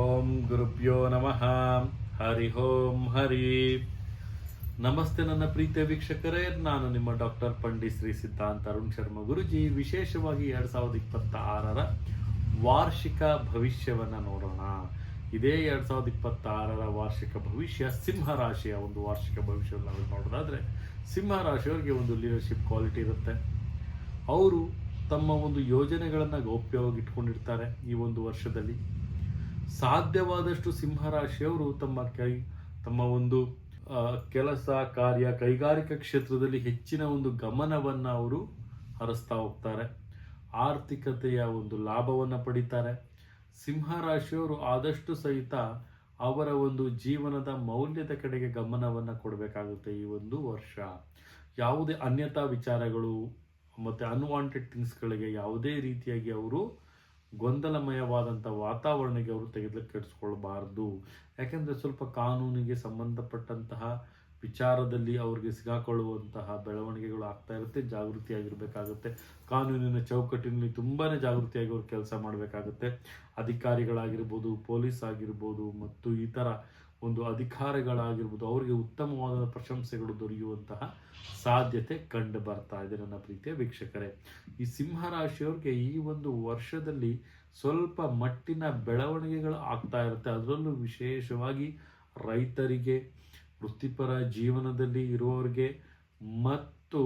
ಓಂ ಗುರುಭ್ಯೋ ನಮಃ. ಹರಿ ಓಂ ಹರಿ. ನಮಸ್ತೆ ನನ್ನ ಪ್ರೀತಿಯ ವೀಕ್ಷಕರೇ, ನಾನು ನಿಮ್ಮ ಡಾಕ್ಟರ್ ಪಂಡಿತ್ ಶ್ರೀ ಸಿದ್ಧಾಂತ ಅರುಣ್ ಶರ್ಮಾ ಗುರುಜಿ. ವಿಶೇಷವಾಗಿ 2026ರ ವಾರ್ಷಿಕ ಭವಿಷ್ಯವನ್ನ ನೋಡೋಣ. ಇದೇ 2026ರ ವಾರ್ಷಿಕ ಭವಿಷ್ಯ ಸಿಂಹ ರಾಶಿಯ ಒಂದು ವಾರ್ಷಿಕ ಭವಿಷ್ಯವನ್ನು ನಾವು ನೋಡೋದಾದ್ರೆ, ಸಿಂಹ ರಾಶಿಯವರಿಗೆ ಒಂದು ಲೀಡರ್ಶಿಪ್ ಕ್ವಾಲಿಟಿ ಇರುತ್ತೆ. ಅವರು ತಮ್ಮ ಒಂದು ಯೋಜನೆಗಳನ್ನು ಗೌಪ್ಯವಾಗಿ ಇಟ್ಕೊಂಡಿರ್ತಾರೆ. ಈ ಒಂದು ವರ್ಷದಲ್ಲಿ ಸಾಧ್ಯವಾದಷ್ಟು ಸಿಂಹರಾಶಿಯವರು ತಮ್ಮ ಒಂದು ಕೆಲಸ ಕಾರ್ಯ ಕೈಗಾರಿಕಾ ಕ್ಷೇತ್ರದಲ್ಲಿ ಹೆಚ್ಚಿನ ಒಂದು ಗಮನವನ್ನು ಅವರು ಹರಿಸ್ತಾ ಹೋಗ್ತಾರೆ. ಆರ್ಥಿಕತೆಯ ಒಂದು ಲಾಭವನ್ನು ಪಡಿತಾರೆ. ಸಿಂಹರಾಶಿಯವರು ಆದಷ್ಟು ಸಹಿತ ಅವರ ಒಂದು ಜೀವನದ ಮೌಲ್ಯದ ಕಡೆಗೆ ಗಮನವನ್ನು ಕೊಡಬೇಕಾಗುತ್ತೆ. ಈ ಒಂದು ವರ್ಷ ಯಾವುದೇ ಅನ್ಯತಾ ವಿಚಾರಗಳು ಮತ್ತು ಅನ್ವಾಂಟೆಡ್ ಥಿಂಗ್ಸ್ಗಳಿಗೆ ಯಾವುದೇ ರೀತಿಯಾಗಿ ಅವರು ಗೊಂದಲಮಯವಾದಂಥ ವಾತಾವರಣಕ್ಕೆ ಅವರು ಕೆಡಿಸ್ಕೊಳ್ಬಾರ್ದು. ಯಾಕೆಂದರೆ ಸ್ವಲ್ಪ ಕಾನೂನಿಗೆ ಸಂಬಂಧಪಟ್ಟಂತಹ ವಿಚಾರದಲ್ಲಿ ಅವ್ರಿಗೆ ಸಿಗಾಕೊಳ್ಳುವಂತಹ ಬೆಳವಣಿಗೆಗಳು ಆಗ್ತಾ ಇರುತ್ತೆ. ಜಾಗೃತಿಯಾಗಿರಬೇಕಾಗುತ್ತೆ. ಕಾನೂನಿನ ಚೌಕಟ್ಟಿನಲ್ಲಿ ತುಂಬಾ ಜಾಗೃತಿಯಾಗಿ ಅವರು ಕೆಲಸ ಮಾಡಬೇಕಾಗುತ್ತೆ. ಅಧಿಕಾರಿಗಳಾಗಿರ್ಬೋದು, ಪೊಲೀಸ್ ಆಗಿರ್ಬೋದು ಮತ್ತು ಇತರ ಒಂದು ಅಧಿಕಾರಿಗಳಾಗಿರ್ಬೋದು, ಅವರಿಗೆ ಉತ್ತಮವಾದ ಪ್ರಶಂಸೆಗಳು ದೊರೆಯುವಂತಹ ಸಾಧ್ಯತೆ ಕಂಡು ಬರ್ತಾ ಇದೆ ನನ್ನ ಪ್ರೀತಿಯ ವೀಕ್ಷಕರೇ. ಈ ಸಿಂಹರಾಶಿಯವ್ರಿಗೆ ಈ ಒಂದು ವರ್ಷದಲ್ಲಿ ಸ್ವಲ್ಪ ಮಟ್ಟಿನ ಬೆಳವಣಿಗೆಗಳು ಆಗ್ತಾ ಇರುತ್ತೆ. ಅದರಲ್ಲೂ ವಿಶೇಷವಾಗಿ ರೈತರಿಗೆ, ವೃತ್ತಿಪರ ಜೀವನದಲ್ಲಿ ಇರುವವರಿಗೆ ಮತ್ತು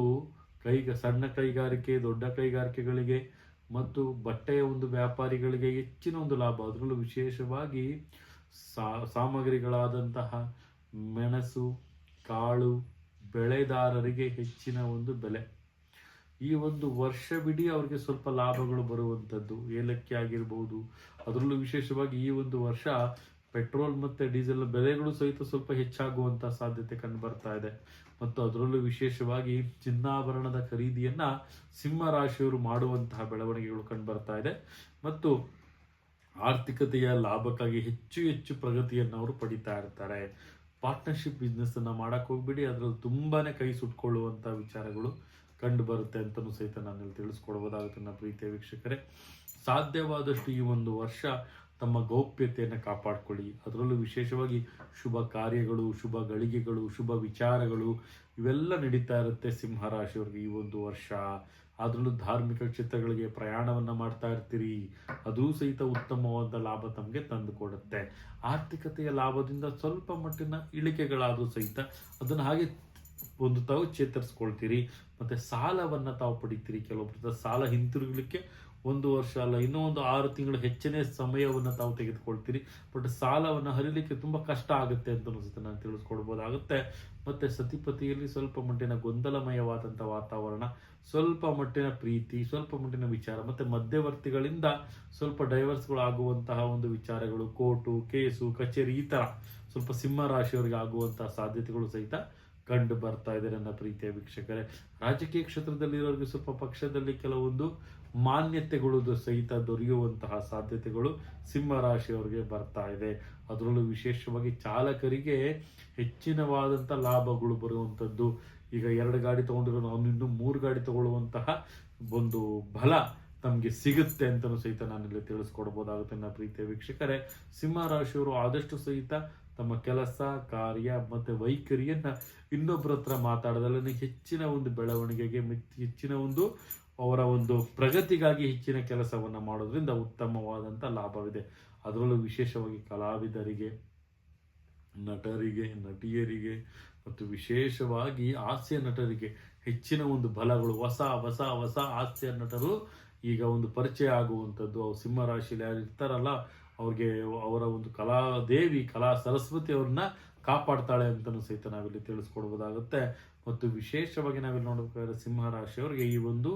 ಸಣ್ಣ ಕೈಗಾರಿಕೆ, ದೊಡ್ಡ ಕೈಗಾರಿಕೆಗಳಿಗೆ ಮತ್ತು ಬಟ್ಟೆಯ ಒಂದು ವ್ಯಾಪಾರಿಗಳಿಗೆ ಹೆಚ್ಚಿನ ಒಂದು ಲಾಭ. ಅದರಲ್ಲೂ ವಿಶೇಷವಾಗಿ ಸಾಮಗ್ರಿಗಳಾದಂತಹ ಮೆಣಸು, ಕಾಳು ಬೆಳೆದಾರರಿಗೆ ಹೆಚ್ಚಿನ ಒಂದು ಬೆಲೆ. ಈ ಒಂದು ವರ್ಷವಿಡೀ ಅವರಿಗೆ ಸ್ವಲ್ಪ ಲಾಭಗಳು ಬರುವಂಥದ್ದು. ಏಲಕ್ಕಿ ಆಗಿರ್ಬೋದು. ಅದರಲ್ಲೂ ವಿಶೇಷವಾಗಿ ಈ ಒಂದು ವರ್ಷ ಪೆಟ್ರೋಲ್ ಮತ್ತು ಡೀಸೆಲ್ ಬೆಲೆಗಳು ಸಹಿತ ಸ್ವಲ್ಪ ಹೆಚ್ಚಾಗುವಂಥ ಸಾಧ್ಯತೆ ಕಂಡು ಬರ್ತಾ ಇದೆ. ಮತ್ತು ಅದರಲ್ಲೂ ವಿಶೇಷವಾಗಿ ಚಿನ್ನಾಭರಣದ ಖರೀದಿಯನ್ನ ಸಿಂಹ ರಾಶಿಯವರು ಮಾಡುವಂತಹ ಬೆಳವಣಿಗೆಗಳು ಕಂಡು ಬರ್ತಾ ಇದೆ. ಮತ್ತು ಆರ್ಥಿಕತೆಯ ಲಾಭಕ್ಕಾಗಿ ಹೆಚ್ಚು ಹೆಚ್ಚು ಪ್ರಗತಿಯನ್ನು ಅವರು ಪಡಿತಾ ಇರ್ತಾರೆ. ಪಾರ್ಟ್ನರ್ಶಿಪ್ ಬಿಸ್ನೆಸ್ ಅನ್ನ ಮಾಡಕ್ ಹೋಗ್ಬಿಡಿ, ಅದರಲ್ಲಿ ತುಂಬಾನೇ ಕೈ ಸುಟ್ಕೊಳ್ಳುವಂತ ವಿಚಾರಗಳು ಕಂಡು ಬರುತ್ತೆ ಅಂತಲೂ ಸಹಿತ ನಾನು ತಿಳಿಸ್ಕೊಡ್ಬೋದಾಗುತ್ತೆ ನನ್ನ ಪ್ರೀತಿಯ ವೀಕ್ಷಕರೇ. ಸಾಧ್ಯವಾದಷ್ಟು ಈ ಒಂದು ವರ್ಷ ತಮ್ಮ ಗೌಪ್ಯತೆಯನ್ನು ಕಾಪಾಡಿಕೊಳ್ಳಿ. ಅದರಲ್ಲೂ ವಿಶೇಷವಾಗಿ ಶುಭ ಕಾರ್ಯಗಳು, ಶುಭ ಗಳಿಗೆಗಳು, ಶುಭ ವಿಚಾರಗಳು ಇವೆಲ್ಲ ನಡೀತಾ ಇರುತ್ತೆ ಸಿಂಹರಾಶಿಯವರಿಗೆ ಈ ಒಂದು ವರ್ಷ. ಅದರಲ್ಲೂ ಧಾರ್ಮಿಕ ಕ್ಷೇತ್ರಗಳಿಗೆ ಪ್ರಯಾಣವನ್ನು ಮಾಡ್ತಾ ಇರ್ತೀರಿ. ಅದೂ ಸಹಿತ ಉತ್ತಮವಾದ ಲಾಭ ತಮಗೆ ತಂದು ಕೊಡುತ್ತೆ. ಆರ್ಥಿಕತೆಯ ಲಾಭದಿಂದ ಸ್ವಲ್ಪ ಮಟ್ಟಿನ ಇಳಿಕೆಗಳಾದರೂ ಸಹಿತ ಅದನ್ನು ಹಾಗೆ ಒಂದು ತಾವು ಚೇತರಿಸ್ಕೊಳ್ತೀರಿ. ಮತ್ತೆ ಸಾಲವನ್ನು ತಾವು ಪಡಿತೀರಿ. ಕೆಲವೊಬ್ಬರ ಸಾಲ ಹಿಂತಿರುಗಲಿಕ್ಕೆ 1 ವರ್ಷ ಅಲ್ಲ, ಇನ್ನೂ ಒಂದು 6 ತಿಂಗಳು ಹೆಚ್ಚಿನ ಸಮಯವನ್ನು ತಾವು ತೆಗೆದುಕೊಳ್ತೀರಿ. ಬಟ್ ಸಾಲವನ್ನು ಹರಿಲಿಕ್ಕೆ ತುಂಬ ಕಷ್ಟ ಆಗುತ್ತೆ ಅಂತ ಅನಿಸುತ್ತೆ, ನಾನು ತಿಳಿಸ್ಕೊಡ್ಬೋದಾಗುತ್ತೆ. ಮತ್ತೆ ಸತಿಪತಿಯಲ್ಲಿ ಸ್ವಲ್ಪ ಮಟ್ಟಿನ ಗೊಂದಲಮಯವಾದಂಥ ವಾತಾವರಣ, ಸ್ವಲ್ಪ ಮಟ್ಟಿನ ಪ್ರೀತಿ, ಸ್ವಲ್ಪ ಮಟ್ಟಿನ ವಿಚಾರ ಮತ್ತು ಮಧ್ಯವರ್ತಿಗಳಿಂದ ಸ್ವಲ್ಪ ಡೈವರ್ಸ್ಗಳು ಆಗುವಂತಹ ಒಂದು ವಿಚಾರಗಳು, ಕೋರ್ಟು ಕೇಸು ಕಚೇರಿ ಈ ಥರ ಸ್ವಲ್ಪ ಸಿಂಹ ರಾಶಿಯವರಿಗೆ ಆಗುವಂತಹ ಸಾಧ್ಯತೆಗಳು ಸಹಿತ ಕಂಡು ಬರ್ತಾ ಇದೆ ನನ್ನ ಪ್ರೀತಿಯ ವೀಕ್ಷಕರೇ. ರಾಜಕೀಯ ಕ್ಷೇತ್ರದಲ್ಲಿರೋರಿಗೆ ಸ್ವಲ್ಪ ಪಕ್ಷದಲ್ಲಿ ಕೆಲವೊಂದು ಮಾನ್ಯತೆಗಳು ಸಹಿತ ದೊರೆಯುವಂತಹ ಸಾಧ್ಯತೆಗಳು ಸಿಂಹ ರಾಶಿಯವರಿಗೆ ಬರ್ತಾ ಇದೆ. ಅದರಲ್ಲೂ ವಿಶೇಷವಾಗಿ ಚಾಲಕರಿಗೆ ಹೆಚ್ಚಿನವಾದಂಥ ಲಾಭಗಳು ಬರುವಂಥದ್ದು. ಈಗ 2 ಗಾಡಿ ತಗೊಂಡಿರೋ ನಾವು ಇನ್ನೂ 3 ಗಾಡಿ ತಗೊಳ್ಳುವಂತಹ ಒಂದು ಬಲ ನಮಗೆ ಸಿಗುತ್ತೆ ಅಂತಲೂ ಸಹಿತ ನಾನಿಲ್ಲಿ ತಿಳಿಸ್ಕೊಡ್ಬೋದಾಗುತ್ತೆ ನನ್ನ ಪ್ರೀತಿಯ ವೀಕ್ಷಕರೇ. ಸಿಂಹ ರಾಶಿಯವರು ಆದಷ್ಟು ಸಹಿತ ತಮ್ಮ ಕೆಲಸ ಕಾರ್ಯ ಮತ್ತು ವೈಖರಿಯನ್ನ ಇನ್ನೊಬ್ಬರ ಹತ್ರ ಮಾತಾಡೋದ್ರಲ್ಲಿ ಹೆಚ್ಚಿನ ಒಂದು ಬೆಳವಣಿಗೆಗೆ, ಹೆಚ್ಚಿನ ಒಂದು ಅವರ ಒಂದು ಪ್ರಗತಿಗಾಗಿ ಹೆಚ್ಚಿನ ಕೆಲಸವನ್ನು ಮಾಡೋದ್ರಿಂದ ಉತ್ತಮವಾದಂಥ ಲಾಭವಿದೆ. ಅದರಲ್ಲೂ ವಿಶೇಷವಾಗಿ ಕಲಾವಿದರಿಗೆ, ನಟರಿಗೆ, ನಟಿಯರಿಗೆ ಮತ್ತು ವಿಶೇಷವಾಗಿ ಹಾಸ್ಯ ನಟರಿಗೆ ಹೆಚ್ಚಿನ ಒಂದು ಬಲಗಳು. ಹೊಸ ಹೊಸ ಹೊಸ ಹಾಸ್ಯ ನಟರು ಈಗ ಒಂದು ಪರಿಚಯ ಆಗುವಂಥದ್ದು. ಸಿಂಹ ರಾಶಿಯಲ್ಲಿ ಯಾರು ಇರ್ತಾರಲ್ಲ ಅವ್ರಿಗೆ ಅವರ ಒಂದು ಕಲಾದೇವಿ, ಕಲಾ ಸರಸ್ವತಿ ಅವ್ರನ್ನ ಕಾಪಾಡ್ತಾಳೆ ಅಂತಲೂ ಸಹಿತ ನಾವಿಲ್ಲಿ ತಿಳಿಸ್ಕೊಡ್ಬೋದಾಗುತ್ತೆ. ಮತ್ತು ವಿಶೇಷವಾಗಿ ನಾವಿಲ್ಲಿ ನೋಡಬೇಕಾದ್ರೆ ಸಿಂಹ ರಾಶಿಯವರಿಗೆ ಈ ಒಂದು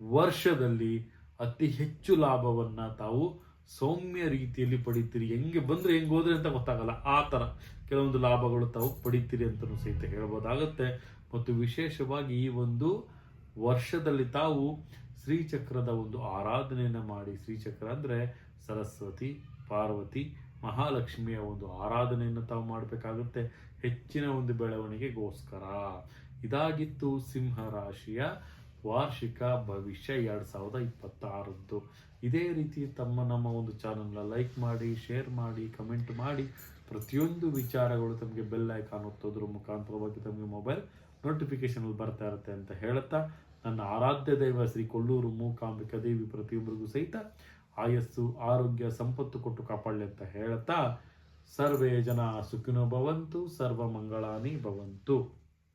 ವರ್ಷದಲ್ಲಿ ಅತಿ ಹೆಚ್ಚು ಲಾಭವನ್ನ ತಾವು ಸೌಮ್ಯ ರೀತಿಯಲ್ಲಿ ಪಡಿತೀರಿ. ಹೆಂಗೆ ಬಂದ್ರೆ ಹೆಂಗೆ ಹೋದ್ರೆ ಅಂತ ಗೊತ್ತಾಗಲ್ಲ, ಆ ಥರ ಕೆಲವೊಂದು ಲಾಭಗಳು ತಾವು ಪಡಿತೀರಿ ಅಂತಲೂ ಸಹಿತ ಹೇಳ್ಬೋದಾಗುತ್ತೆ. ಮತ್ತು ವಿಶೇಷವಾಗಿ ಈ ಒಂದು ವರ್ಷದಲ್ಲಿ ತಾವು ಶ್ರೀಚಕ್ರದ ಒಂದು ಆರಾಧನೆಯನ್ನು ಮಾಡಿ, ಶ್ರೀಚಕ್ರ ಅಂದರೆ ಸರಸ್ವತಿ, ಪಾರ್ವತಿ, ಮಹಾಲಕ್ಷ್ಮಿಯ ಒಂದು ಆರಾಧನೆಯನ್ನು ತಾವು ಮಾಡಬೇಕಾಗುತ್ತೆ ಹೆಚ್ಚಿನ ಒಂದು ಬೆಳವಣಿಗೆಗೋಸ್ಕರ. ಇದಾಗಿತ್ತು ಸಿಂಹ ರಾಶಿಯ ವಾರ್ಷಿಕ ಭವಿಷ್ಯ 2026. ಇದೇ ರೀತಿ ನಮ್ಮ ಒಂದು ಚಾನಲ್ನ ಲೈಕ್ ಮಾಡಿ, ಶೇರ್ ಮಾಡಿ, ಕಮೆಂಟ್ ಮಾಡಿ. ಪ್ರತಿಯೊಂದು ವಿಚಾರಗಳು ತಮಗೆ ಬೆಲ್ ಐಕಾನ್ ಒತ್ತೋದ್ರ ಮುಖಾಂತರವಾಗಿ ತಮಗೆ ಮೊಬೈಲ್ ನೋಟಿಫಿಕೇಶನ್ ಬರ್ತಾ ಇರುತ್ತೆ ಅಂತ ಹೇಳುತ್ತಾ, ನನ್ನ ಆರಾಧ್ಯ ದೈವ ಶ್ರೀ ಕೊಲ್ಲೂರು ಮೂಕಾಂಬಿಕಾ ದೇವಿ ಪ್ರತಿಯೊಬ್ಬರಿಗೂ ಸಹಿತ ಆಯಸ್ಸು, ಆರೋಗ್ಯ, ಸಂಪತ್ತು ಕೊಟ್ಟು ಕಾಪಾಡಲಿ ಅಂತ ಹೇಳುತ್ತಾ, ಸರ್ವೇ ಜನ ಸುಖಿನೋ ಭವಂತು, ಸರ್ವ ಮಂಗಳಾನಿ ಭವಂತು.